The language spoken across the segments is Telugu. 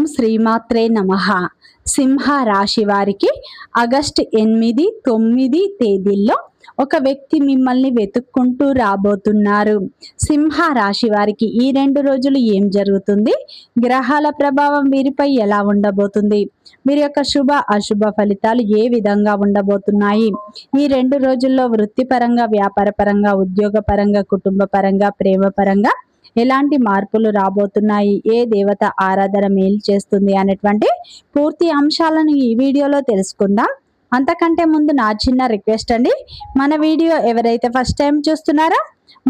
ఓం శ్రీమాత్రే నమః. సింహ రాశి వారికి ఆగస్టు 8, 9 తేదీల్లో ఒక వ్యక్తి మిమ్మల్ని వెతుక్కుంటూ రాబోతున్నారు. సింహ రాశి వారికి ఈ 2 రోజులు ఏం జరుగుతుంది, గ్రహాల ప్రభావం వీరిపై ఎలా ఉండబోతుంది, వీరి యొక్క శుభ అశుభ ఫలితాలు ఏ విధంగా ఉండబోతున్నాయి, ఈ 2 రోజుల్లో వృత్తిపరంగా, వ్యాపారపరంగా, ఉద్యోగపరంగా, కుటుంబ పరంగా, ప్రేమ పరంగా ఎలాంటి మార్పులు రాబోతున్నాయి, ఏ దేవత ఆరాధన మేలు చేస్తుంది అనేటువంటి పూర్తి అంశాలను ఈ వీడియోలో తెలుసుకుందాం. అంతకంటే ముందు నా చిన్న రిక్వెస్ట్ అండి, మన వీడియో ఎవరైతే ఫస్ట్ టైం చూస్తున్నారో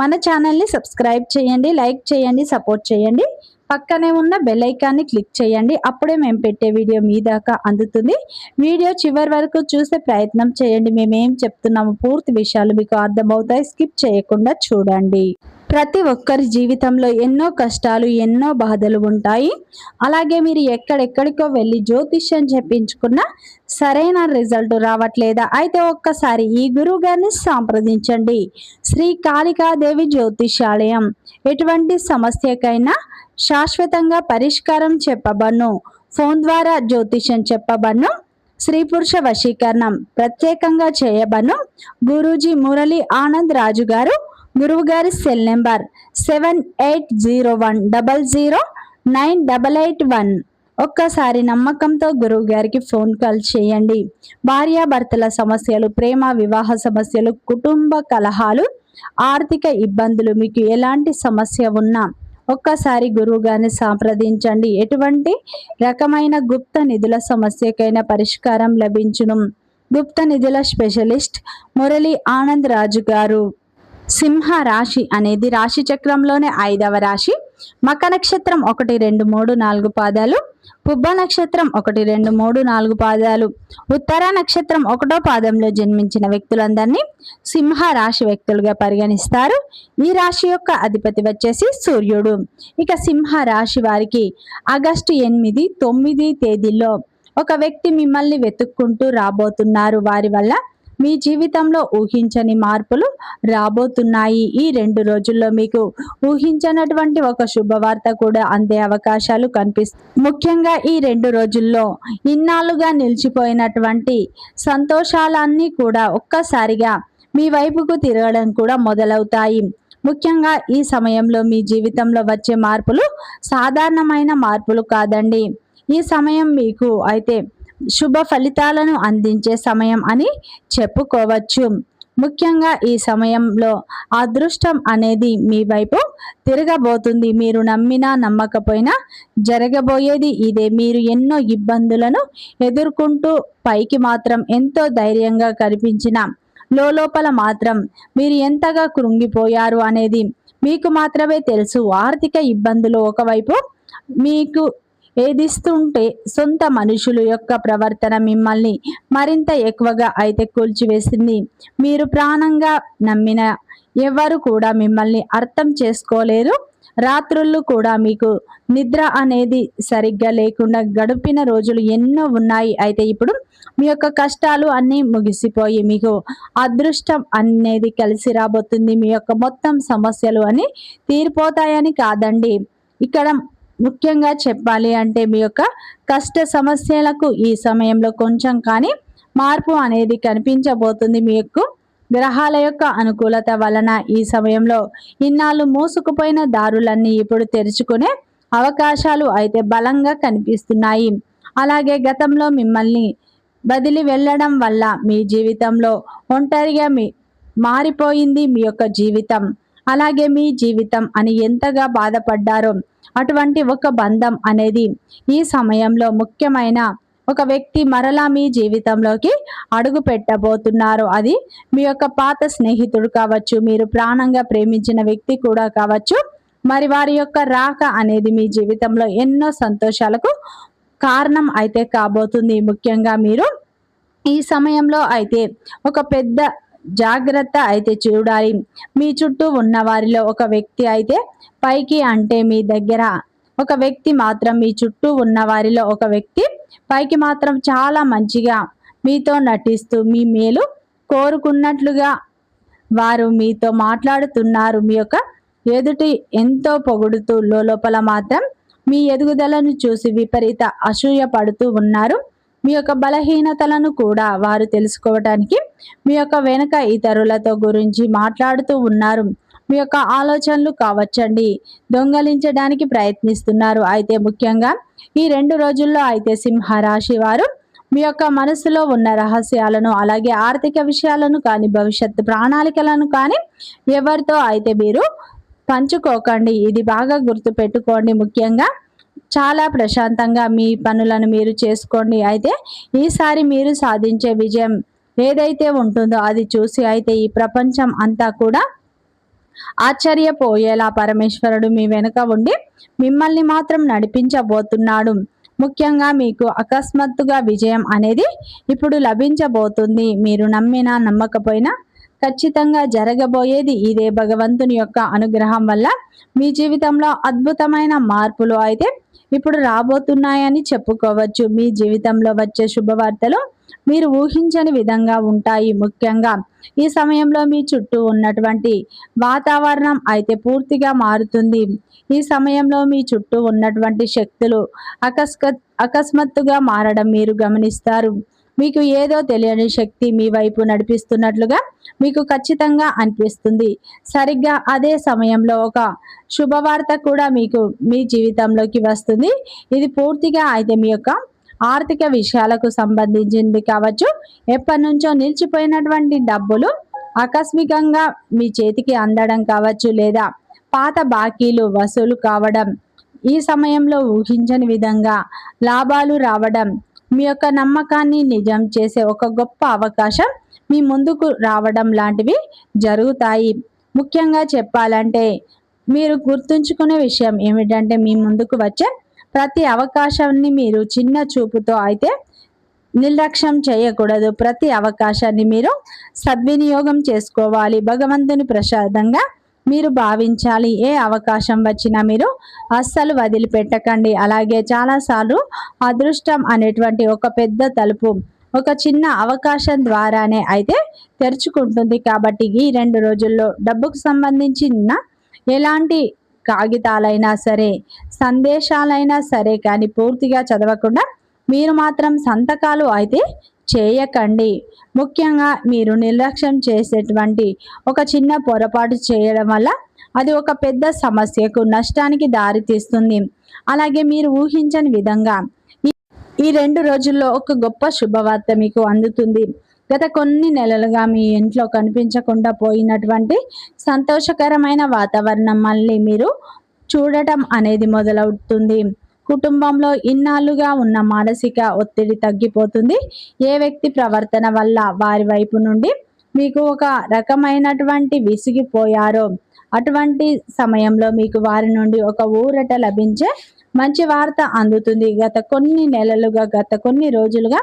మన ఛానల్ని సబ్స్క్రైబ్ చేయండి, లైక్ చేయండి, సపోర్ట్ చేయండి. పక్కనే ఉన్న బెల్ ఐకాన్ని క్లిక్ చేయండి. అప్పుడే మేము పెట్టే వీడియో మీ దాకా అందుతుంది. వీడియో చివరి వరకు చూసే ప్రయత్నం చేయండి. మేమేం చెప్తున్నాము పూర్తి విషయాలు మీకు అర్థమవుతాయి. స్కిప్ చేయకుండా చూడండి. ప్రతి ఒక్కరి జీవితంలో ఎన్నో కష్టాలు, ఎన్నో బాధలు ఉంటాయి. అలాగే మీరు ఎక్కడెక్కడికో వెళ్ళి జ్యోతిష్యం చెప్పించుకున్నా సరైన రిజల్ట్ రావట్లేదా? అయితే ఒక్కసారి ఈ గురువు గారిని సంప్రదించండి. శ్రీ కాళికాదేవి జ్యోతిషాలయం. ఎటువంటి సమస్యకైనా శాశ్వతంగా పరిష్కారం చెప్పబడును. ఫోన్ ద్వారా జ్యోతిష్యం చెప్పబడును. స్త్రీ పురుష వశీకరణం ప్రత్యేకంగా చేయబడును. గురూజీ మురళీ ఆనంద్ రాజు గారు. గురువు గారి సెల్ నెంబర్ 7801009881. ఒక్కసారి నమ్మకంతో గురువు గారికి ఫోన్ కాల్ చేయండి. భార్యాభర్తల సమస్యలు, ప్రేమ వివాహ సమస్యలు, కుటుంబ కలహాలు, ఆర్థిక ఇబ్బందులు, మీకు ఎలాంటి సమస్య ఉన్నా ఒక్కసారి గురువు గారిని సంప్రదించండి. ఎటువంటి రకమైన గుప్త నిధుల సమస్యకైనా పరిష్కారం లభించును. గుప్త నిధుల స్పెషలిస్ట్ మురళీ ఆనంద్ రాజు గారు. సింహ రాశి అనేది రాశి చక్రంలోనే 5వ రాశి. మక నక్షత్రం 1, 2, 3, 4 పాదాలు, పుబ్బ నక్షత్రం 1, 2, 3, 4 పాదాలు, ఉత్తర నక్షత్రం 1వ పాదంలో జన్మించిన వ్యక్తులందరినీ సింహ రాశి వ్యక్తులుగా పరిగణిస్తారు. ఈ రాశి యొక్క అధిపతి వచ్చేసి సూర్యుడు. ఇక సింహ రాశి వారికి ఆగస్టు 8, 9 తేదీల్లో ఒక వ్యక్తి మిమ్మల్ని వెతుక్కుంటూ రాబోతున్నారు. వారి వల్ల మీ జీవితంలో ఊహించని మార్పులు రాబోతున్నాయి. ఈ 2 రోజుల్లో మీకు ఊహించనటువంటి ఒక శుభవార్త కూడా అందే అవకాశాలు కనిపిస్తాయి. ముఖ్యంగా ఈ 2 రోజుల్లో ఇన్నాళ్ళుగా నిలిచిపోయినటువంటి సంతోషాలన్నీ కూడా ఒక్కసారిగా మీ వైపుకు తిరగడం కూడా మొదలవుతాయి. ముఖ్యంగా ఈ సమయంలో మీ జీవితంలో వచ్చే మార్పులు సాధారణమైన మార్పులు కాదండి. ఈ సమయం మీకు అయితే శుభ ఫలితాలను అందించే సమయం అని చెప్పుకోవచ్చు. ముఖ్యంగా ఈ సమయంలో అదృష్టం అనేది మీ వైపు తిరగబోతుంది. మీరు నమ్మినా నమ్మకపోయినా జరగబోయేది ఇదే. మీరు ఎన్నో ఇబ్బందులను ఎదుర్కొంటూ పైకి మాత్రం ఎంతో ధైర్యంగా కనిపించిన లోపల మాత్రం మీరు ఎంతగా కృంగిపోయారు అనేది మీకు మాత్రమే తెలుసు. ఆర్థిక ఇబ్బందులు ఒకవైపు మీకు ఏదిస్తుంటే సొంత మనుషుల యొక్క ప్రవర్తన మిమ్మల్ని మరింత ఎక్కువగా అయితే కూల్చివేసింది. మీరు ప్రాణంగా నమ్మిన ఎవరు కూడా మిమ్మల్ని అర్థం చేసుకోలేరు. రాత్రుళ్ళు కూడా మీకు నిద్ర అనేది సరిగ్గా లేకుండా గడిపిన రోజులు ఎన్నో ఉన్నాయి. అయితే ఇప్పుడు మీ యొక్క కష్టాలు అన్నీ ముగిసిపోయి మీకు అదృష్టం అనేది కలిసి రాబోతుంది. మీ యొక్క మొత్తం సమస్యలు అని తీరిపోతాయని కాదండి. ఇక్కడ ముఖ్యంగా చెప్పాలి అంటే మీ యొక్క కష్ట సమస్యలకు ఈ సమయంలో కొంచెం కానీ మార్పు అనేది కనిపించబోతుంది. మీ యొక్క గ్రహాల యొక్క అనుకూలత వలన ఈ సమయంలో ఇన్నాళ్ళు మూసుకుపోయిన దారులన్నీ ఇప్పుడు తెరుచుకునే అవకాశాలు అయితే బలంగా కనిపిస్తున్నాయి. అలాగే గతంలో మిమ్మల్ని బదిలి వెళ్ళడం వల్ల మీ జీవితంలో ఒంటరిగా మారిపోయింది మీ యొక్క జీవితం. అలాగే మీ జీవితం అని ఎంతగా బాధపడ్డారో అటువంటి ఒక బంధం అనేది ఈ సమయంలో ముఖ్యమైన ఒక వ్యక్తి మరలా మీ జీవితంలోకి అడుగు పెట్టబోతున్నారు. అది మీ యొక్క పాత స్నేహితుడు కావచ్చు, మీరు ప్రాణంగా ప్రేమించిన వ్యక్తి కూడా కావచ్చు. మరి వారి యొక్క రాక అనేది మీ జీవితంలో ఎన్నో సంతోషాలకు కారణం అయితే కాబోతుంది. ముఖ్యంగా మీరు ఈ సమయంలో అయితే ఒక పెద్ద జాగ్రత్త అయితే చూడాలి. మీ చుట్టూ ఉన్న వారిలో ఒక వ్యక్తి అయితే పైకి అంటే మీ దగ్గర ఒక వ్యక్తి మాత్రం, మీ చుట్టూ ఉన్న వారిలో ఒక వ్యక్తి పైకి మాత్రం చాలా మంచిగా మీతో నటిస్తూ మీ మేలు కోరుకున్నట్లుగా వారు మీతో మాట్లాడుతున్నారు. మీ యొక్క ఎదుటి ఎంతో పొగుడుతూ లోపల మాత్రం మీ ఎదుగుదలను చూసి విపరీత అసూయ పడుతూ ఉన్నారు. మీ యొక్క బలహీనతలను కూడా వారు తెలుసుకోవటానికి మీ యొక్క వెనుక ఇతరులతో గురించి మాట్లాడుతూ ఉన్నారు. మీ యొక్క ఆలోచనలు కావచ్చండి దొంగలించడానికి ప్రయత్నిస్తున్నారు. అయితే ముఖ్యంగా ఈ 2 రోజుల్లో అయితే సింహరాశి వారు మీ యొక్క మనసులో ఉన్న రహస్యాలను, అలాగే ఆర్థిక విషయాలను కానీ, భవిష్యత్తు ప్రణాళికలను కానీ ఎవరితో అయితే మీరు పంచుకోకండి. ఇది బాగా గుర్తు పెట్టుకోండి. ముఖ్యంగా చాలా ప్రశాంతంగా మీ పనులను మీరు చేసుకోండి. అయితే ఈసారి మీరు సాధించే విజయం ఏదైతే ఉంటుందో అది చూసి అయితే ఈ ప్రపంచం అంతా కూడా ఆశ్చర్యపోయేలా పరమేశ్వరుడు మీ వెనుక ఉండి మిమ్మల్ని మాత్రం నడిపించబోతున్నాడు. ముఖ్యంగా మీకు అకస్మాత్తుగా విజయం అనేది ఇప్పుడు లభించబోతుంది. మీరు నమ్మినా నమ్మకపోయినా ఖచ్చితంగా జరగబోయేది ఇదే. భగవంతుని యొక్క అనుగ్రహం వల్ల మీ జీవితంలో అద్భుతమైన మార్పులు అయితే ఇప్పుడు రాబోతున్నాయని చెప్పుకోవచ్చు. మీ జీవితంలో వచ్చే శుభవార్తలు మీరు ఊహించని విధంగా ఉంటాయి. ముఖ్యంగా ఈ సమయంలో మీ చుట్టూ ఉన్నటువంటి వాతావరణం అయితే పూర్తిగా మారుతుంది. ఈ సమయంలో మీ చుట్టూ ఉన్నటువంటి శక్తులు అకస్మాత్తుగా మారడం మీరు గమనిస్తారు. మీకు ఏదో తెలియని శక్తి మీ వైపు నడిపిస్తున్నట్లుగా మీకు ఖచ్చితంగా అనిపిస్తుంది. సరిగ్గా అదే సమయంలో ఒక శుభవార్త కూడా మీకు మీ జీవితంలోకి వస్తుంది. ఇది పూర్తిగా అయితే మీ యొక్క ఆర్థిక విషయాలకు సంబంధించింది కావచ్చు. ఎప్పటి నుంచో నిలిచిపోయినటువంటి డబ్బులు ఆకస్మికంగా మీ చేతికి అందడం కావచ్చు, లేదా పాత బాకీలు వసూలు కావడం, ఈ సమయంలో ఊహించని విధంగా లాభాలు రావడం, మీ యొక్క నమ్మకాన్ని నిజం చేసే ఒక గొప్ప అవకాశం మీ ముందుకు రావడం లాంటివి జరుగుతాయి. ముఖ్యంగా చెప్పాలంటే మీరు గుర్తుంచుకునే విషయం ఏమిటంటే మీ ముందుకు వచ్చే ప్రతి అవకాశాన్ని మీరు చిన్న చూపుతో అయితే నిర్లక్ష్యం చేయకూడదు. ప్రతి అవకాశాన్ని మీరు సద్వినియోగం చేసుకోవాలి. భగవంతుని ప్రసాదంగా మీరు భావించాలి. ఏ అవకాశం వచ్చినా మీరు అస్సలు వదిలిపెట్టకండి. అలాగే చాలాసార్లు అదృష్టం అనేటువంటి ఒక పెద్ద తలుపు ఒక చిన్న అవకాశం ద్వారానే అయితే తెరుచుకుంటుంది. కాబట్టి ఈ 2 రోజుల్లో డబ్బుకు సంబంధించిన ఎలాంటి కాగితాలైనా సరే, సందేశాలైనా సరే కానీ పూర్తిగా చదవకుండా మీరు మాత్రం సంతకాలు అయితే చేయకండి. ముఖ్యంగా మీరు నిర్లక్ష్యం చేసేటువంటి ఒక చిన్న పొరపాటు చేయడం వల్ల అది ఒక పెద్ద సమస్యకు, నష్టానికి దారితీస్తుంది. అలాగే మీరు ఊహించని విధంగా ఈ 2 రోజుల్లో ఒక గొప్ప శుభవార్త మీకు అందుతుంది. గత కొన్ని నెలలుగా మీ ఇంట్లో కనిపించకుండా పోయినటువంటి సంతోషకరమైన వాతావరణం మళ్ళీ మీరు చూడటం అనేది మొదలవుతుంది. కుటుంబంలో ఇన్నాళ్ళుగా ఉన్న మానసిక ఒత్తిడి తగ్గిపోతుంది. ఏ వ్యక్తి ప్రవర్తన వల్ల వారి వైపు నుండి మీకు ఒక రకమైనటువంటి విసిగిపోయారో అటువంటి సమయంలో మీకు వారి నుండి ఒక ఊరట లభించే మంచి వార్త అందుతుంది. గత కొన్ని రోజులుగా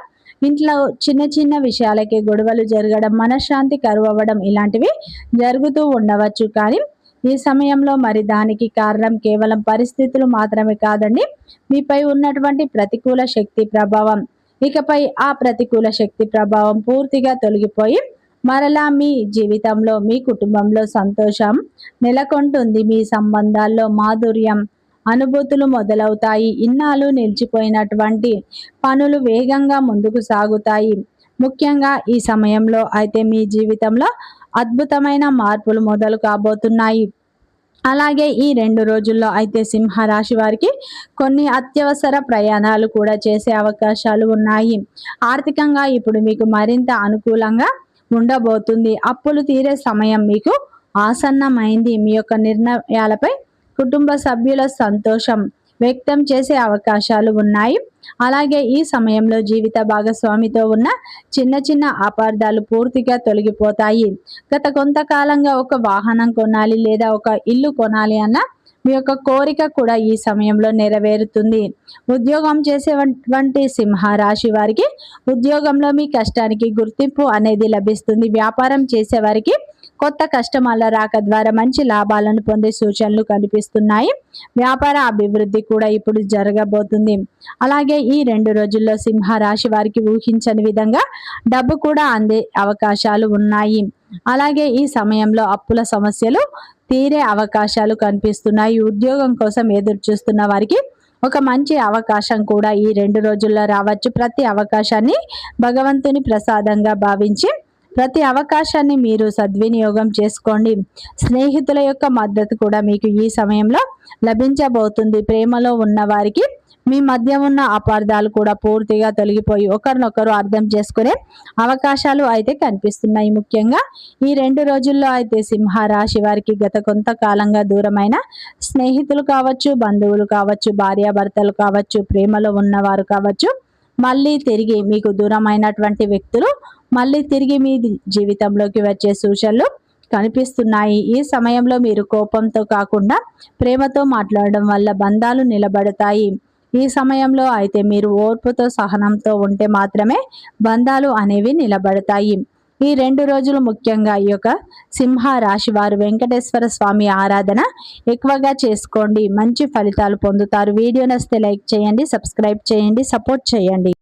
ఇంట్లో చిన్న చిన్న విషయాలకే గొడవలు జరగడం, మనశ్శాంతి కరువవ్వడం ఇలాంటివి జరుగుతూ ఉండవచ్చు. కానీ ఈ సమయంలో మరి దానికి కారణం కేవలం పరిస్థితులు మాత్రమే కాదండి, మీపై ఉన్నటువంటి ప్రతికూల శక్తి ప్రభావం. ఇకపై ఆ ప్రతికూల శక్తి ప్రభావం పూర్తిగా తొలగిపోయి మరలా మీ జీవితంలో, మీ కుటుంబంలో సంతోషం నెలకొంటుంది. మీ సంబంధాల్లో మాధుర్యం, అనుభూతులు మొదలవుతాయి. ఇన్నాళ్ళు నిలిచిపోయినటువంటి పనులు వేగంగా ముందుకు సాగుతాయి. ముఖ్యంగా ఈ సమయంలో అయితే మీ జీవితంలో అద్భుతమైన మార్పులు మొదలు కాబోతున్నాయి. అలాగే ఈ 2 రోజుల్లో అయితే సింహరాశి వారికి కొన్ని అత్యవసర ప్రయాణాలు కూడా చేసే అవకాశాలు ఉన్నాయి. ఆర్థికంగా ఇప్పుడు మీకు మరింత అనుకూలంగా ఉండబోతుంది. అప్పులు తీరే సమయం మీకు ఆసన్నమైంది. మీ యొక్క నిర్ణయాలపై కుటుంబ సభ్యుల సంతోషం వ్యక్తం చేసే అవకాశాలు ఉన్నాయి. అలాగే ఈ సమయంలో జీవిత భాగస్వామితో ఉన్న చిన్న చిన్న అపార్థాలు పూర్తిగా తొలగిపోతాయి. గత కొంతకాలంగా ఒక వాహనం కొనాలి లేదా ఒక ఇల్లు కొనాలి అన్న మీ యొక్క కోరిక కూడా ఈ సమయంలో నెరవేరుతుంది. ఉద్యోగం చేసేటువంటి సింహరాశి వారికి ఉద్యోగంలో మీ కష్టానికి గుర్తింపు అనేది లభిస్తుంది. వ్యాపారం చేసేవారికి కొత్త కస్టమర్ల రాక ద్వారా మంచి లాభాలను పొందే సూచనలు కనిపిస్తున్నాయి. వ్యాపార అభివృద్ధి కూడా ఇప్పుడు జరగబోతుంది. అలాగే ఈ 2 రోజుల్లో సింహరాశి వారికి ఊహించని విధంగా డబ్బు కూడా అందే అవకాశాలు ఉన్నాయి. అలాగే ఈ సమయంలో అప్పుల సమస్యలు తీరే అవకాశాలు కనిపిస్తున్నాయి. ఉద్యోగం కోసం ఎదురు చూస్తున్న వారికి ఒక మంచి అవకాశం కూడా ఈ 2 రోజుల్లో రావచ్చు. ప్రతి అవకాశాన్ని భగవంతుని ప్రసాదంగా భావించి ప్రతి అవకాశాన్ని మీరు సద్వినియోగం చేసుకోండి. స్నేహితుల యొక్క మద్దతు కూడా మీకు ఈ సమయంలో లభించబోతుంది. ప్రేమలో ఉన్న వారికి మీ మధ్య ఉన్న అపార్థాలు కూడా పూర్తిగా తొలగిపోయి ఒకరినొకరు అర్థం చేసుకునే అవకాశాలు అయితే కనిపిస్తున్నాయి. ముఖ్యంగా ఈ 2 రోజుల్లో అయితే సింహ రాశి వారికి గత కొంతకాలంగా దూరమైన స్నేహితులు కావచ్చు, బంధువులు కావచ్చు, భార్యాభర్తలు కావచ్చు, ప్రేమలో ఉన్నవారు కావచ్చు, మళ్ళీ తిరిగి మీకు దూరమైనటువంటి వ్యక్తులు మళ్ళీ తిరిగి మీ జీవితంలోకి వచ్చే సూచనలు కనిపిస్తున్నాయి. ఈ సమయంలో మీరు కోపంతో కాకుండా ప్రేమతో మాట్లాడడం వల్ల బంధాలు నిలబడతాయి. ఈ సమయంలో అయితే మీరు ఓర్పుతో సహనంతో ఉంటే మాత్రమే బంధాలు అనేవి నిలబడతాయి. ఈ 2 రోజులు ముఖ్యంగా ఈ యొక్క సింహ రాశి వారు వెంకటేశ్వర స్వామి ఆరాధన ఎక్కువగా చేసుకోండి. మంచి ఫలితాలు పొందుతారు. వీడియో నచ్చితే లైక్ చేయండి, సబ్స్క్రైబ్ చేయండి, సపోర్ట్ చేయండి.